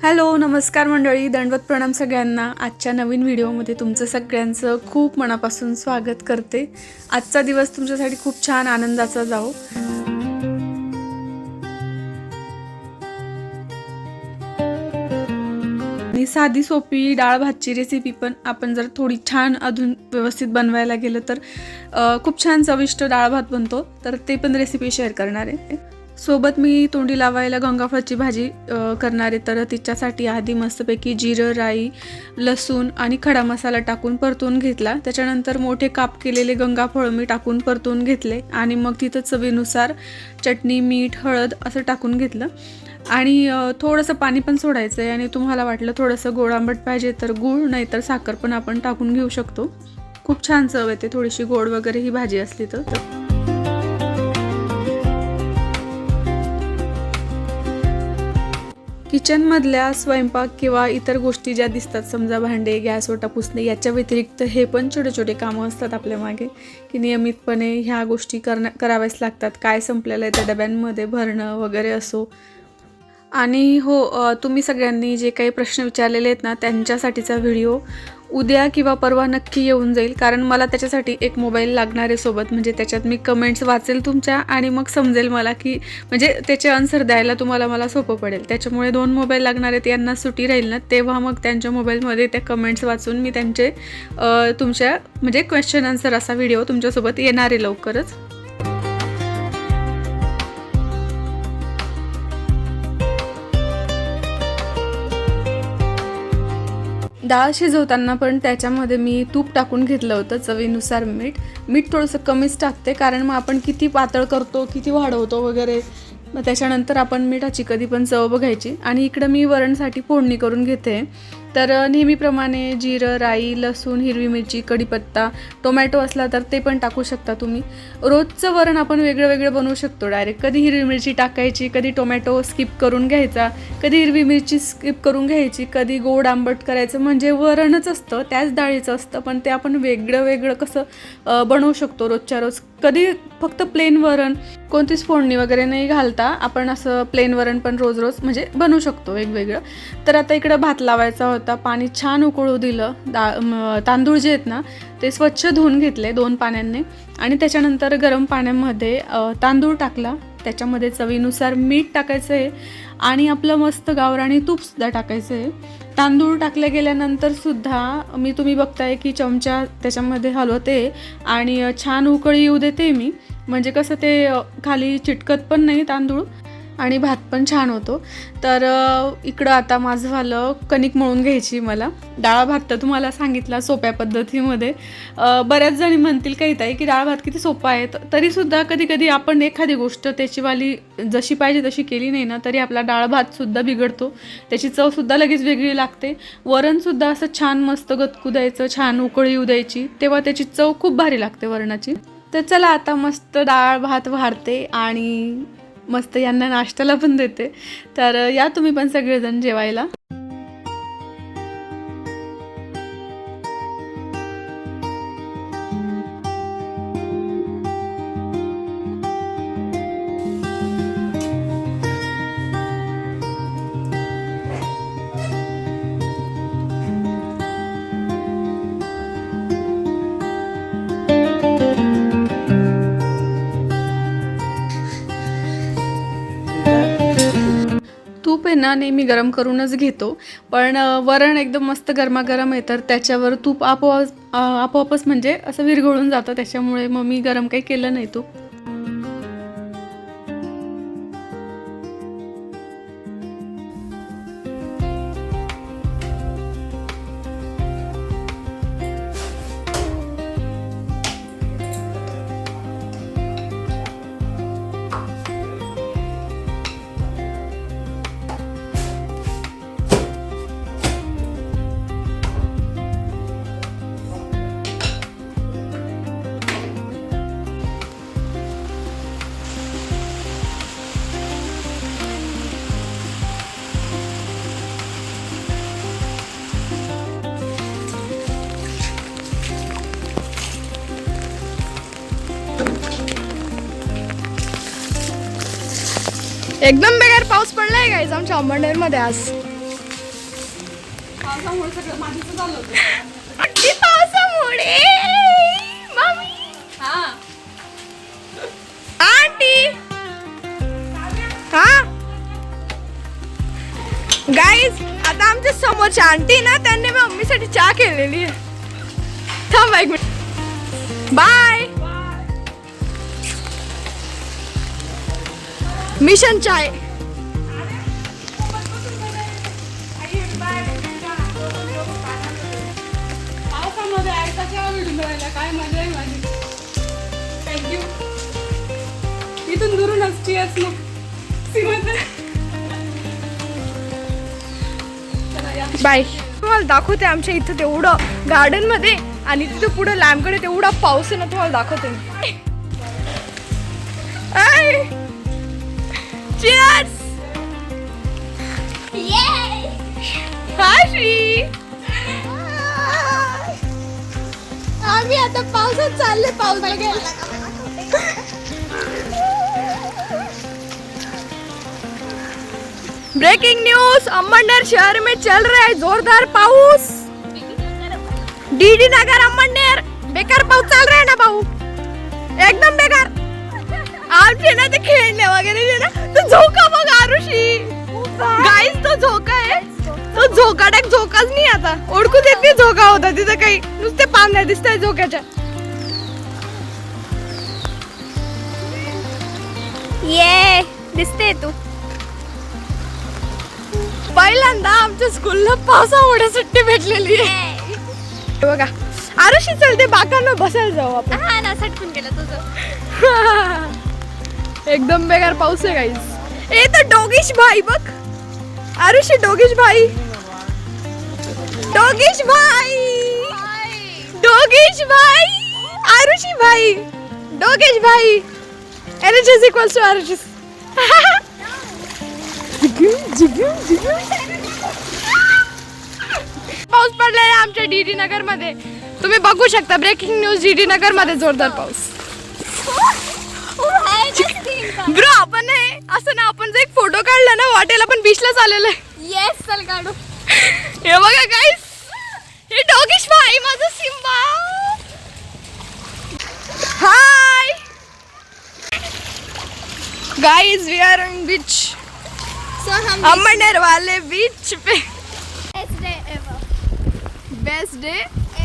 Hello नमस्कार मंडळी, दंडवत प्रणाम सगळ्यांना। आजच्या नवीन व्हिडिओमध्ये तुमचं सगळ्यांचं खूप मनापासून स्वागत करते। आजचा दिवस तुमच्यासाठी खूप छान आनंदाचा जाओ। आणि साधी सोपी डाळ भातची रेसिपी पण आपण जर थोडी छान अजून व्यवस्थित बनवायला गेलं तर खूप छान चविष्ट डाळ भात बनतो। तर ते पण रेसिपी शेअर करणार आहे। सोबत मी तोंडी लावायला गंगाफळाची भाजी करणार आहे। तर तिच्यासाठी आधी मस्तपैकी जिरं, राई, लसूण आणि खडा मसाला टाकून परतून घेतला। त्याच्यानंतर मोठे काप केलेले गंगाफळ मी टाकून परतून घेतले आणि मग तिथं चवीनुसार चटणी, मीठ, हळद असं टाकून घेतलं आणि थोडंसं पाणी पण सोडायचं आहे। आणि तुम्हाला वाटलं थोडंसं गोड आंबट पाहिजे तर गूळ नाहीतर साखर पण आपण टाकून घेऊ शकतो। खूप छान चव येते थोडीशी गोड वगैरे ही भाजी असली तर। किचनमधल्या स्वयंपाक किंवा इतर गोष्टी ज्या दिसतात, समजा भांडे, गॅस ओटा पुसणे, याच्या व्यतिरिक्त हे पण छोटे छोटे कामं असतात आपल्या मागे की नियमितपणे ह्या गोष्टी कराव्याच लागतात। काय संपलेलं आहे त्या डब्यांमध्ये भरणं वगैरे असो। आणि हो, तुम्ही सगळ्यांनी जे काही प्रश्न विचारलेले आहेत ना, त्यांच्यासाठीचा व्हिडिओ उद्या किंवा परवा नक्की येऊन जाईल। कारण मला त्याच्यासाठी एक मोबाईल लागणार आहे सोबत, म्हणजे त्याच्यात मी कमेंट्स वाचेल तुमच्या आणि मग समजेल मला की म्हणजे त्याचे आन्सर द्यायला मला सोपं पडेल। त्याच्यामुळे 2 मोबाईल लागणार आहेत। यांना सुट्टी राहील ना तेव्हा मग त्यांच्या मोबाईलमध्ये त्या कमेंट्स वाचून मी त्यांचे तुमच्या म्हणजे क्वेश्चन आन्सर असा व्हिडिओ तुमच्यासोबत येणार आहे लवकरच। डाळ शिजवताना पण त्याच्यामध्ये मी तूप टाकून घेतलं होतं, चवीनुसार मीठ थोडंसं कमीच टाकते कारण मग आपण किती पातळ करतो, किती वाढवतो वगैरे, मग त्याच्यानंतर आपण मिठाची कधी पण चव बघायची। आणि इकडं मी वरणसाठी फोडणी करून घेते। तर नेहमीप्रमाणे जिरं, राई, लसूण, हिरवी मिरची, कढीपत्ता, टोमॅटो असला तर ते पण टाकू शकता तुम्ही। रोजचं वरण आपण वेगळं वेगळं बनवू शकतो डायरेक्ट। कधी हिरवी मिरची टाकायची, कधी टोमॅटो स्किप करून घ्यायचा, कधी हिरवी मिरची स्किप करून घ्यायची, कधी गोड आंबट करायचं। म्हणजे वरणच असतं, त्याच डाळीचं असतं, पण ते आपण वेगळं वेगळं कसं बनवू शकतो रोजच्या रोज। कधी फक्त प्लेन वरण, कोणतीच फोडणी वगैरे नाही घालता आपण असं प्लेन वरण पण रोज रोज म्हणजे बनवू शकतो वेगवेगळं। तर आता इकडं भात लावायचा होता, पाणी छान उकळू दिलं। तांदूळ जे आहेत ना ते स्वच्छ धुवून घेतले 2 पाण्यांनी आणि त्याच्यानंतर गरम पाण्यामध्ये तांदूळ टाकला। त्याच्यामध्ये चवीनुसार मीठ टाकायचं आहे आणि आपलं मस्त गावरानी तूपसुद्धा टाकायचं आहे। तांदूळ टाकले गेल्यानंतर सुद्धा तुम्ही बघताय की चमचा त्याच्यामध्ये हलवते आणि छान उकळी येऊ देते मी, म्हणजे कसं ते खाली चिटकत पण नाही तांदूळ आणि भात पण छान होतो। तर इकडं आता माझं झालं कणिक मळून घ्यायची मला। डाळ भात तर तुम्हाला सांगितला सोप्या पद्धतीमध्ये। बऱ्याच जणी म्हणतील काही ताई की डाळ भात किती सोपा आहे, तरीसुद्धा कधी कधी आपण एखादी गोष्ट त्याचीवाली जशी पाहिजे तशी केली नाही ना तरी आपला डाळ भातसुद्धा बिघडतो, त्याची चवसुद्धा लगेच वेगळी लागते। वरणसुद्धा असं छान मस्त गतकू द्यायचं, छान उकळी येऊ द्यायची, तेव्हा त्याची चव खूप भारी लागते वरणाची। तर चला आता मस्त डाळ भात वाढते आणि मस्त यांना नाश्त्याला पण देते। तर या तुम्ही पण सगळेजण जेवायला। तूप आहे ना नेहमी गरम करूनच घेतो, पण वरण एकदम मस्त गरमागरम आहे तर त्याच्यावर तूप आपोआपच म्हणजे असं विरघळून जातं, त्याच्यामुळे मग मी गरम काही केलं नाही तूप। एकदम बेकार पाऊस पडलाय गाईज आमच्या अंबरनेरमध्ये आज। पावसामुळे सगळं मातीचं झालं होतं. पावसामुळे हा आंटी हा गाईज आता आमच्या समोरच्या आंटी ना त्यांनी मम्मीसाठी चहा केलेली आहे. थांब एक मिनिट. बाय मिशन चाय. पावसामध्ये ऐकता केव्हा भेटून राहिला, काय मजा आहे माझी. थँक्यू. इथून दुरूनच चिअर्स मग बाय. तुम्हाला दाखवते आमच्या इथं तेवढं गार्डन मध्ये आणि तिथं पुढे लॅम्पकडे तेवढा पाऊस आहे ना, तुम्हाला दाखवते मी. चिअर्स. हाय श्री. आम्ही आता पावसात चालले पाऊस बघायला. ब्रेकिंग न्यूज, अम्बनेर शहर में चल रहा है जोरदार पाऊस. डीडी नगर अम्बनेर बेकार पाऊस चाल रहा है ना भाऊ, एकदम बेकार. आमचे ना ते खेळणे वगैरे जे ना तो झोका बघ आरुषी. गाईस तो झोका आहे, तो झोकाडक झोकाच नाही आता. ओळखू देत नाही झोका होता तिथं, काही नुसते पानं दिसतंय झोक्याच्या. ये दिसते तू. पहिल्यांदा आमच्या स्कूलला पावसामुळे सुट्टी भेटलेली आहे बघा. आरुषी चलते बाकांना बसायला जाऊ आपण. हा ना, सटकून गेलं तुझं. एकदम बेकार पाऊस आहे गाईस. ए तर डोगेश भाई बघ. आरुषी डोगेश भाई, डोगेश भाई, डोगेश भाई, आरुषी भाई, डोगेश भाई. NHS equals to Arushis. पाऊस पडलाय आमच्या डीडी नगर मध्ये, तुम्ही बघू शकता. ब्रेकिंग न्यूज, डीडी नगर मध्ये जोरदार पाऊस. ब्रो आपण असं ना, आपण जर एक फोटो काढला ना वाटेल आपण बीचला चाललेलं आहे. येस, चल काढू. हे बघा गाईस, हे डॉगिश भाई माझा Simba. Hi guys, we are on beach. So हम अम्बनेर वाले बीच पे. best day ever. Best day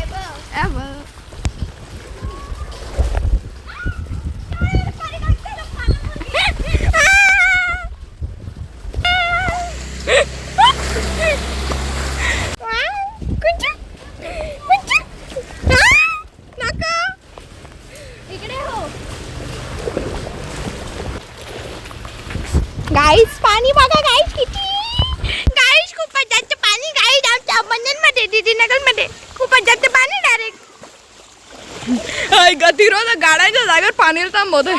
Ever. Ever. इकडे हो. गाईस पाणी बघा गाईस किती. गाईस खूपच जास्त पाणी गाईस आमच्या अम्बनेरमध्ये, दीदीनगरमध्ये खूपच जास्त पाणी डायरेक्ट. गतिरोधक गाड्यांच्या जागेवर पाणी थांबवतोय.